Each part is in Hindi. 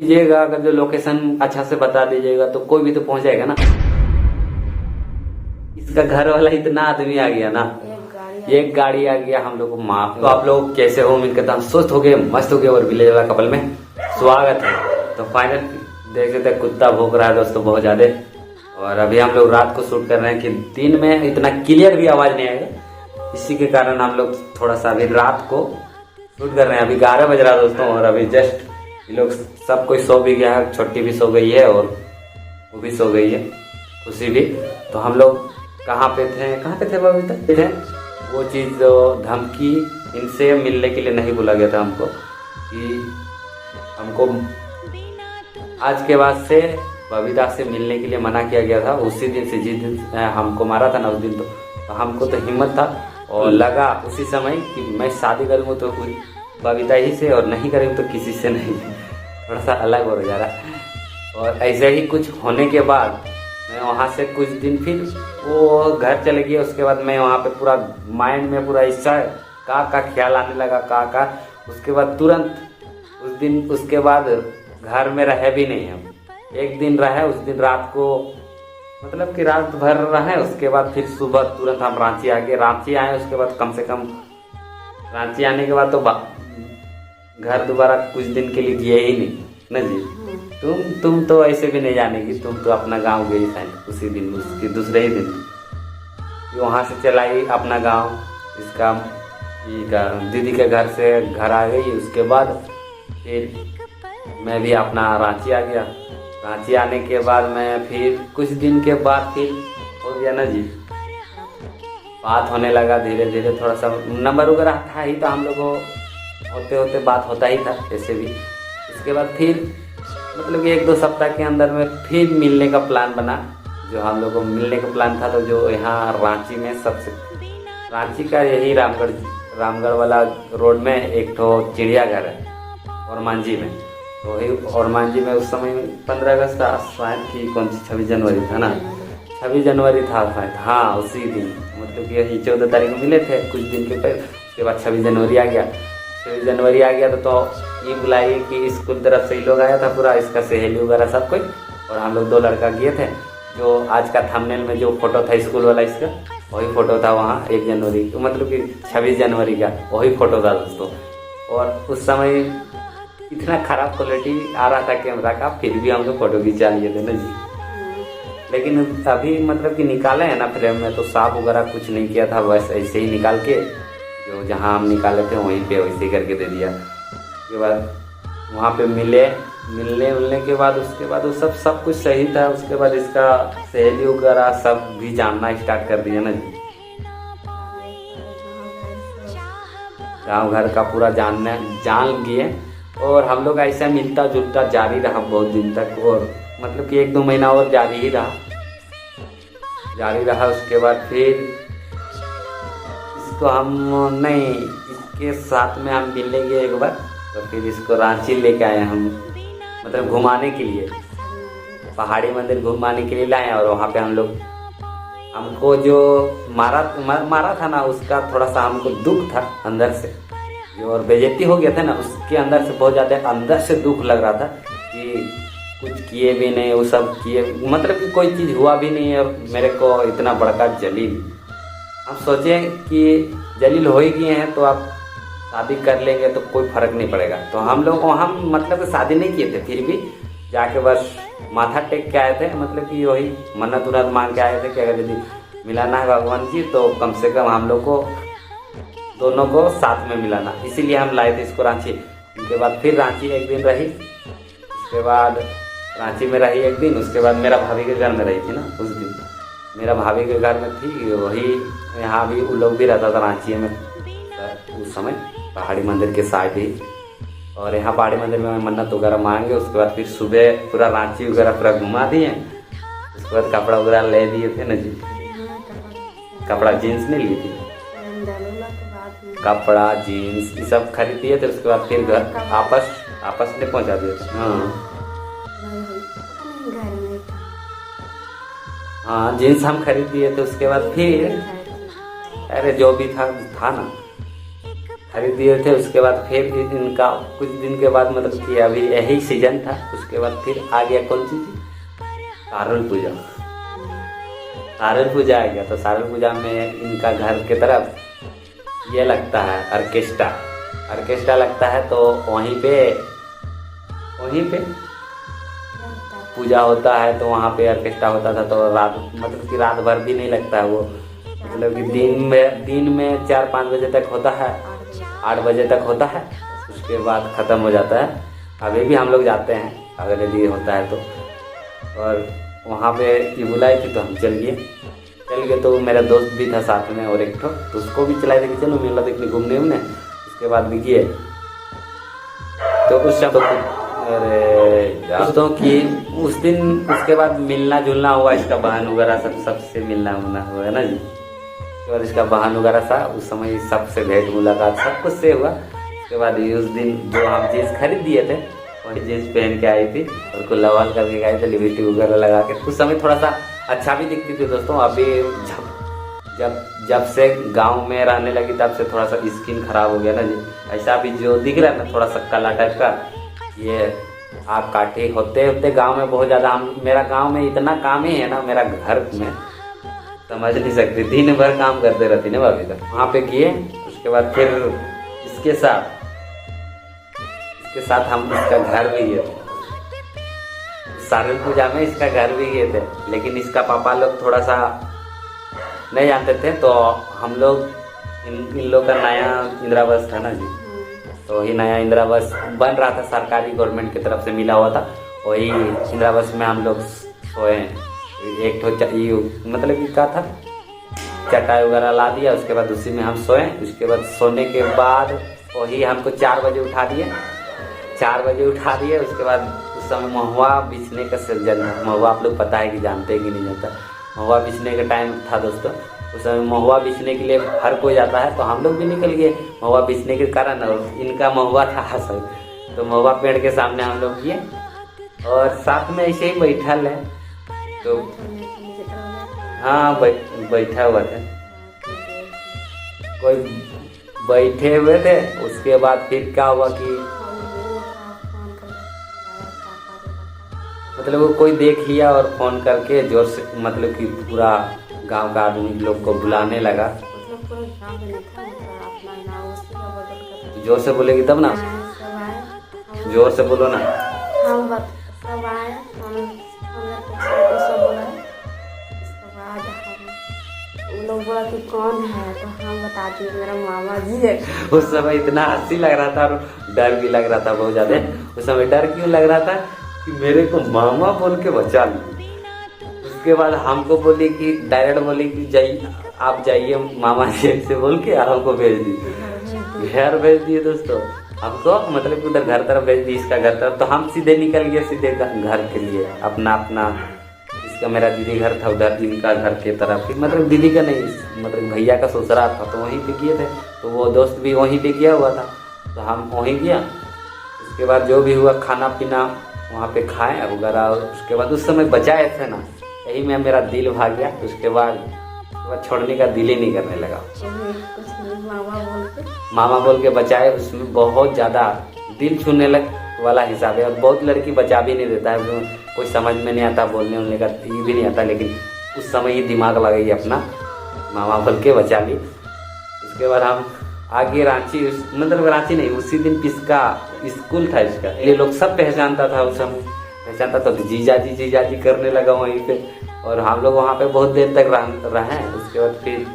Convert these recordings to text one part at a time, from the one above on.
दीजिएगा, अगर जो लोकेशन अच्छा से बता दीजिएगा तो कोई भी तो पहुंच जाएगा ना। इसका घर वाला इतना आदमी आ गया ना, एक गाड़ी आ गया हम लोग को माफ। तो आप लोग कैसे हो? उम्मीद करता हूं स्वस्थ हो गए, मस्त हो गए और विलेज वाला कपल में स्वागत है। तो फाइनल देख सकते कुत्ता भौंक रहा है दोस्तों बहुत ज्यादा। और अभी हम लोग रात को शूट कर रहे हैं कि दिन में इतना क्लियर भी आवाज नहीं आएगा, इसी के कारण हम लोग थोड़ा सा अभी रात को शूट कर रहे हैं। अभी 11 बज रहा है दोस्तों और अभी जस्ट ये लोग सब कोई सो भी गया है, छोटी भी सो गई है और वो भी सो गई है, खुशी भी। तो हम लोग कहाँ पे थे बबीता थे? वो चीज़ धमकी इनसे मिलने के लिए नहीं बोला गया था हमको कि हमको आज के बाद से बबीता से मिलने के लिए मना किया गया था। उसी दिन से जिस दिन हमको मारा था ना उस दिन तो हमको तो हिम्मत था और लगा उसी समय कि मैं शादी करूँगा तो कोई बबीता ही से और नहीं करेंगे तो किसी से नहीं। थोड़ा सा अलग हो जा रहा। और ऐसे ही कुछ होने के बाद मैं वहाँ से कुछ दिन फिर वो घर चले गए। उसके बाद मैं वहाँ पे पूरा माइंड में पूरा हिस्सा का ख्याल आने लगा का। उसके बाद तुरंत उस दिन उसके बाद घर में रहे भी नहीं हम। एक दिन रहे, उस दिन रात को मतलब कि रात भर रहे। उसके बाद फिर सुबह तुरंत हम रांची आ गए। रांची आए उसके बाद कम से कम रांची आने के बाद तो घर दोबारा कुछ दिन के लिए गए ही नहीं ना जी। तुम तो ऐसे भी नहीं जानेगी, तुम तो अपना गांव गई था उसी दिन, उसके दूसरे ही दिन वहां से चलाई अपना गांव। इसका दीदी के घर से घर आ गई। उसके बाद फिर मैं भी अपना रांची आ गया। रांची आने के बाद मैं फिर कुछ दिन के बाद फिर हो गया ना जी, बात होने लगा धीरे धीरे। थोड़ा सा नंबर वगैरह था ही, तो हम लोग को होते होते बात होता ही था ऐसे भी। उसके बाद फिर मतलब कि 1-2 सप्ताह के अंदर में फिर मिलने का प्लान बना। जो हम लोग को मिलने का प्लान था तो जो यहाँ रांची में सबसे रांची का यही रामगढ़ वाला रोड में एक तो चिड़ियाघर है और मांझी में। तो वही और मांझी में उस समय 15 अगस्त था शायद कि कौन सी 26 जनवरी था ना, 26 जनवरी था शायद। हाँ उसी दिन मतलब कि यही 14 तारीख को मिले थे कुछ दिन के पहले। उसके बाद 26 जनवरी आ गया। 26 जनवरी आ गया तो ये बुलाइए कि स्कूल तरफ से ही लोग आया था पूरा, इसका सहेली वगैरह सब कोई। और हम लोग 2 लड़का गए थे। जो आज का थंबनेल में जो फोटो था स्कूल वाला इसका वही फोटो था वहाँ 1 जनवरी तो मतलब कि 26 जनवरी का वही फोटो था दोस्तों। और उस समय इतना खराब क्वालिटी आ रहा था कैमरा का, फिर भी हम लोग फोटो खिंचा लिए थे ना जी। लेकिन अभी मतलब कि निकाले हैं ना फ्रेम में तो साफ वगैरह कुछ नहीं किया था, बस ऐसे ही निकाल के जो जहाँ हम निकाले थे वहीं पे वैसे करके दे दिया। उसके बाद वहाँ पे मिलने के बाद उसके बाद वो सब कुछ सही था। उसके बाद इसका सहेली वगैरह सब भी जानना स्टार्ट कर दिया ना जी। गाँव घर का पूरा जान लिए। और हम लोग ऐसा मिलता जुलता जारी रहा बहुत दिन तक। और मतलब कि 1-2 महीना और जारी रहा। उसके बाद फिर इसको हम नहीं, इसके साथ में हम मिलेंगे एक बार। तो फिर इसको रांची लेके आए हम, मतलब घुमाने के लिए, पहाड़ी मंदिर घुमाने के लिए लाए। और वहाँ पे हम लोग हमको जो मारा था ना उसका थोड़ा सा हमको दुख था अंदर से, जो और बेइज्जती हो गया था ना उसके अंदर से बहुत ज़्यादा अंदर से दुख लग रहा था कि कुछ किए भी नहीं, वो सब किए मतलब कि कोई चीज़ हुआ भी नहीं। और मेरे को इतना बड़का जलील, हम सोचे कि जलील हो ही गए हैं तो आप शादी कर लेंगे तो कोई फर्क नहीं पड़ेगा। तो हम लोग वहाँ मतलब शादी नहीं किए थे, फिर भी जाके बस माथा टेक के आए थे। मतलब कि वही मन्नत उन्नत मांग के आए थे कि अगर यदि मिलाना है भगवान जी तो कम से कम हम लोग को दोनों को साथ में मिलाना। इसीलिए हम लाए थे इसको रांची। उसके बाद फिर रांची एक दिन रही। उसके बाद रांची में रही एक दिन। उसके बाद मेरा भाभी के घर में रही थी ना उस दिन, मेरा भाभी के घर में थी वही। यहाँ भी वो लोग भी रहता था रांची में उस समय पहाड़ी मंदिर के साइड ही। और यहाँ पहाड़ी मंदिर में मन्नत वगैरह मांगे। उसके बाद फिर सुबह पूरा रांची वगैरह पूरा घुमा दिए। उसके बाद कपड़ा वगैरह ले दिए थे ना जी। कपड़ा जीन्स नहीं ली थी, कपड़ा जीन्स ये सब खरीद दिए थे। उसके बाद फिर घर आपस में पहुँचा दिए थे। हाँ जीन्स हम खरीद दिए थे। उसके बाद फिर अरे जो भी था ना खरीद दिए थे। उसके बाद फिर इनका कुछ दिन के बाद मतलब कि अभी यही सीजन था, उसके बाद फिर आ गया कौन सी चीज, सारुल पूजा। सारुल पूजा आ गया तो सारुल पूजा में इनका घर के तरफ ये लगता है ऑर्केस्ट्रा लगता है। तो वहीं पे पूजा होता है, तो वहाँ पे ऑर्केस्ट्रा होता था। तो रात मतलब कि रात भर भी नहीं लगता है वो, मतलब कि दिन में 4-5 बजे तक होता है, 8 बजे तक होता है, उसके बाद ख़त्म हो जाता है। अभी भी हम लोग जाते हैं अगले दिन होता है तो। और वहाँ पे ये बुलाई थी तो हम चल गए। तो मेरा दोस्त भी था साथ में और एक ठो, तो उसको भी चलाए थे कि चलो मेला देखने घूमने उमने। उसके बाद भी किए तो उस सब दोस्तों की उस दिन उसके बाद मिलना जुलना हुआ, इसका बहन वगैरह सबसे मिलना उलना हुआ है ना जी। उसके बाद इसका बहन वगैरह था, उस समय सबसे भेंट मुलाकात सब कुछ से हुआ। उसके बाद उस दिन जो हम जीन्स खरीद दिए थे वही जीन्स पहन के आई थी और को लवाल करके गए थे, लिपस्टिक वगैरह लगा के। उस समय थोड़ा सा अच्छा भी दिखती थी दोस्तों। अभी जब से गांव में रहने लगी तब से थोड़ा सा स्किन खराब हो गया ना जी। ऐसा भी जो दिख रहा है ना थोड़ा सा काला टाइप का, ये आप काटे होते गांव में बहुत ज़्यादा। मेरा गांव में इतना काम ही है ना, मेरा घर में समझ नहीं सकती, दिन भर काम करते रहती ना भाभी। तक वहाँ पे किए। उसके बाद फिर इसके साथ हम इसका घर भी गए थे, सारुल पूजा में इसका घर भी गए थे। लेकिन इसका पापा लोग थोड़ा सा नहीं जानते थे, तो हम लोग इन लोग का नया इंदिरावास था ना जी, तो वही नया इंदिरावास बन रहा था, सरकारी गवर्नमेंट की तरफ से मिला हुआ था। वही इंदिरावास में हम लोग सोए। एक तो मतलब कि क्या था, चटाई वगैरह ला दिया, उसके बाद उसी में हम सोए। उसके बाद सोने के बाद वही हमको 4 बजे उठा दिए। उसके बाद उस समय महुआ बिछने का सीजन था। महुआ आप लोग पता है कि जानते हैं कि नहीं जानता, महुआ बिछने का टाइम था दोस्तों। उस समय महुआ बिछने के लिए हर कोई जाता है, तो हम लोग भी निकल गए महुआ बिछने के कारण। और इनका महुआ था सब, तो महुआ पेड़ के सामने हम लोग किए और साथ में ऐसे ही बैठल है। तो हाँ बैठा हुआ था, कोई बैठे हुए थे। उसके बाद फिर क्या हुआ कि मतलब कोई देख लिया और फोन करके जोर से मतलब कि पूरा गांव का आदमी लोग को बुलाने लगा। जोर से बोलेगी तब ना, जोर से बोलो ना। लोग बोला कि कौन है, तो हम बता दिए मेरा मामा जी है। उस समय इतना हंसी लग रहा था और डर भी लग रहा था बहुत ज्यादा। उस समय डर क्यों लग रहा था कि मेरे को मामा बोल के बचा ली। उसके बाद हमको बोली कि डायरेक्ट बोली कि जाइए आप जाइए मामा जी से बोल के हमको भेज दी, घर भेज दिए दोस्तों हमको, मतलब कि उधर घर तरफ भेज दी, इसका घर तरफ। तो हम सीधे निकल गए सीधे घर के लिए अपना। इसका मेरा दीदी घर था उधर, इनका घर के तरफ, मतलब दीदी का नहीं, मतलब भैया का ससुराल था, तो वहीं पे किए थे। तो वो दोस्त भी वहीं पे किया हुआ था, तो हम वहीं गया। उसके बाद जो भी हुआ खाना पीना वहाँ पे खाए वगैरह। उसके बाद उस समय बचाए थे ना, यही में मेरा दिल भाग गया। उसके बाद छोड़ने का दिल ही नहीं करने लगा। मामा बोल के बचाए, उसमें बहुत ज़्यादा दिल छूने वाला हिसाब है। और बहुत लड़की बचा भी नहीं देता है, कोई समझ में नहीं आता, बोलने उलने का ये भी नहीं आता, लेकिन उस समय ही दिमाग लगाई अपना, मामा बोल के बचा ली। उसके बाद हम आगे रांची, मतलब रांची नहीं, उसी दिन पिसका स्कूल था इसका, ये लोग सब पहचानता था उस समय, पहचानता था। तो जीजाजी करने लगा वहीं पे। और हम लोग वहाँ पे बहुत देर तक रहे। उसके बाद फिर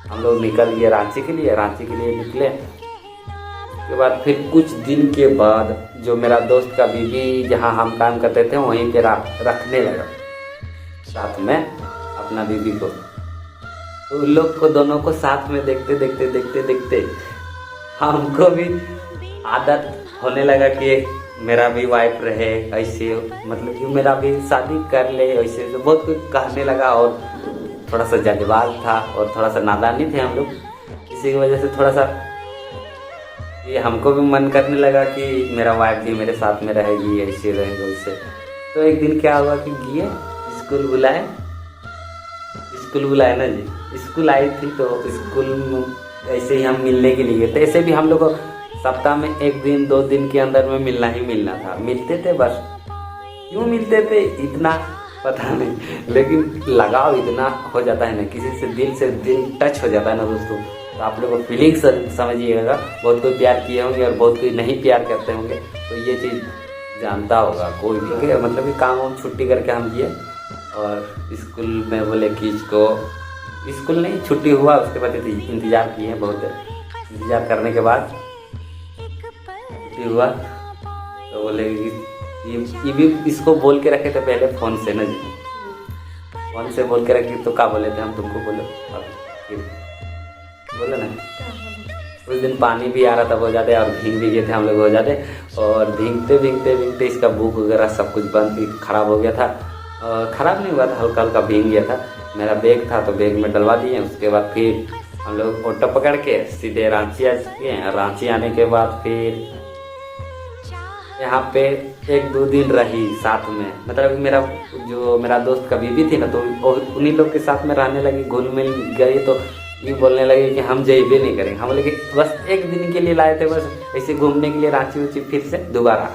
हम लोग निकल गए रांची के लिए निकले। उसके बाद फिर कुछ दिन के बाद जो मेरा दोस्त का बीवी जहाँ हम काम करते थे वहीं पे रखने लगा साथ में अपना बीवी को। तो उन लोग को दोनों को साथ में देखते हमको भी आदत होने लगा कि मेरा भी वाइफ रहे ऐसे, मतलब कि मेरा भी शादी कर ले ऐसे। तो बहुत कुछ कहने लगा और थोड़ा सा जल्दबाज था और थोड़ा सा नादानी थे हम लोग। इसी की वजह से थोड़ा सा ये हमको भी मन करने लगा कि मेरा वाइफ भी मेरे साथ में रहेगी, ऐसे रहेगा वैसे। तो एक दिन क्या हुआ कि गए स्कूल बुलाए ना जी, स्कूल आई थी। तो स्कूल ऐसे ही हम मिलने के लिए गए थे। ऐसे भी हम लोग को सप्ताह में 1 दिन 2 दिन के अंदर में मिलना ही मिलना था। मिलते थे बस, क्यों मिलते थे इतना पता नहीं, लेकिन लगाव इतना हो जाता है ना, किसी से दिल टच हो जाता है ना दोस्तों। तो आप लोग को फीलिंग्स समझिएगा। बहुत कोई प्यार किए होंगे और बहुत कोई नहीं प्यार करते होंगे, तो ये चीज़ जानता होगा कोई भी। मतलब कि काम वाम छुट्टी करके हम गए और स्कूल में बोले कि इसको, स्कूल नहीं छुट्टी हुआ उसके बाद इंतज़ार किए, बहुत इंतज़ार करने के बाद छुट्टी हुआ तो बोले कि ये भी इसको बोल के रखे थे पहले फ़ोन से ना, फ़ोन से बोल के रखे। तो क्या बोले थे हम तुमको, बोलो बोले ना। उस दिन पानी भी आ रहा था बहुत ज़्यादा और भीग भी गए थे हम लोग बहुत ज़्यादा। और भीगते इसका बुक वगैरह सब कुछ बंद खराब हो गया था। ख़राब नहीं हुआ था, हल्का हल्का भीग गया था। मेरा बैग था तो बैग में डलवा दिए। उसके बाद फिर हम लोग ऑटो पकड़ के सीधे रांची आ चुके हैं। रांची आने के बाद फिर यहाँ पे 1-2 दिन रही साथ में। मतलब मेरा दोस्त का बीवी थी ना, तो उन्हीं लोग के साथ में रहने लगी, घुल मिल गई। तो ये बोलने लगे कि हम जेबे नहीं करेंगे। हम बोले कि बस 1 दिन के लिए लाए थे, बस ऐसे घूमने के लिए रांची उची फिर से दोबारा।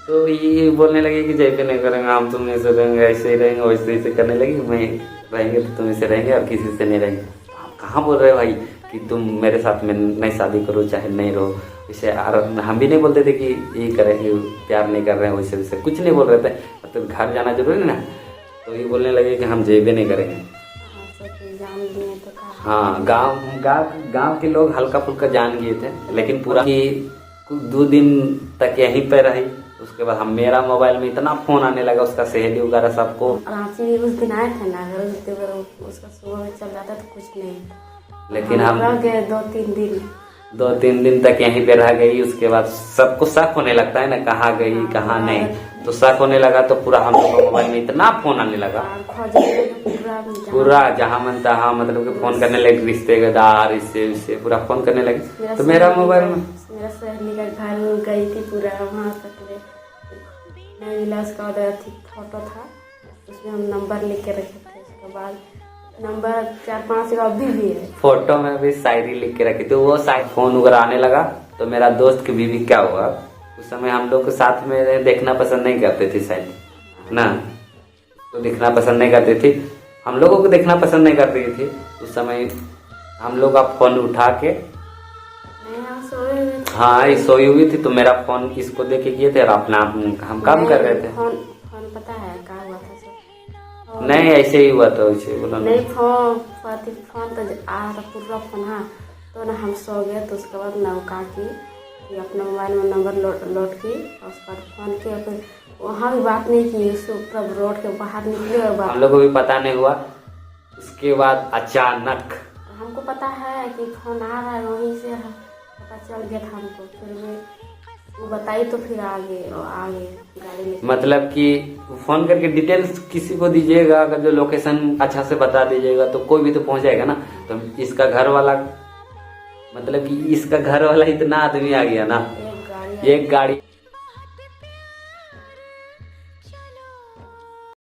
तो ये बोलने लगे कि जेबे नहीं करेंगे, हम तुम ऐसे रहेंगे, ऐसे ही रहेंगे, वैसे ऐसे करने लगी। मैं रहेंगे तो तुम ऐसे रहेंगे और किसी से नहीं रहेंगे। आप कहाँ बोल रहे हो भाई कि तुम मेरे साथ में नहीं शादी करो चाहे नहीं रहो। इसे हम भी नहीं बोलते थे कि ये करेंगे, प्यार नहीं कर रहे हैं, वैसे कुछ नहीं बोल रहे थे। तो घर जाना जरूरी ना, तो ये बोलने लगे कि हम जेबे नहीं करेंगे। हाँ, गांव के लोग हल्का फुल्का जान गए थे, लेकिन पूरा कि 2 दिन तक यहीं पे रही। उसके बाद मेरा मोबाइल में इतना फोन आने लगा, उसका सहेली वगैरह सबको। रांची भी उस दिन आए थे ना, अगर उसका सुबह में चल जाता तो कुछ नहीं, लेकिन हम रह गए 2-3 दिन। 2-3 दिन तक यहीं पे रह गई। उसके बाद सबको शक होने लगता है ना, कहाँ गई कहाँ नहीं। तो शक होने लगा तो पूरा हम लोग मोबाइल में इतना फोन आने लगा, पूरा जहाँ मन तहाँ मतलब कि फोन करने लगे, रिश्तेदार इससे पूरा फोन करने लगे। तो मेरा मोबाइल में मेरा सहेली का घर गई थी, पूरा वहाँ तक नहीं मिला। उसका फोटो था, उसमें हम नंबर लिख के रखे थे। उसके बाद नंबर 4-5 का अभी भी है, फोटो में भी शायरी लिख के रखी थी। वो शायद फोन वगैरह आने लगा तो मेरा दोस्त की बीवी क्या हुआ, उस समय हम लोग के साथ में देखना पसंद नहीं करते थे शायद ना, तो देखना पसंद नहीं करती थी, हम लोगों को देखना पसंद नहीं करती थी उस समय। हम लोग का फोन उठा के हाँ ये सोई हुई थी, तो मेरा फोन इसको दे के किए थे और अपना हम काम कर रहे थे। फोन पता है क्या हुआ था? नहीं ऐसे ही हुआ था, वैसे बोला नहीं। फोन तो आ रहा था पूरा फोन। हाँ, तो ना हम सो गए। तो उसके बाद नौका की अपने मोबाइल में नंबर लोड की और उसके बाद फोन किया। फिर वहाँ भी बात नहीं की, उसको रोड के बाहर निकले और हम लोग को भी पता नहीं हुआ। उसके बाद अचानक हमको पता है कि फोन आ रहा है, वहीं से पता चल गया था हमको। फिर वो बताई तो फिर आगे गाड़ी लेके। मतलब कि फोन करके डिटेल्स किसी को दीजिएगा, अगर जो लोकेशन अच्छा से बता दीजिएगा तो कोई भी तो पहुंच जाएगा ना। तो इसका घर वाला मतलब कि इसका घर वाला इतना आदमी आ गया ना, एक गाड़ी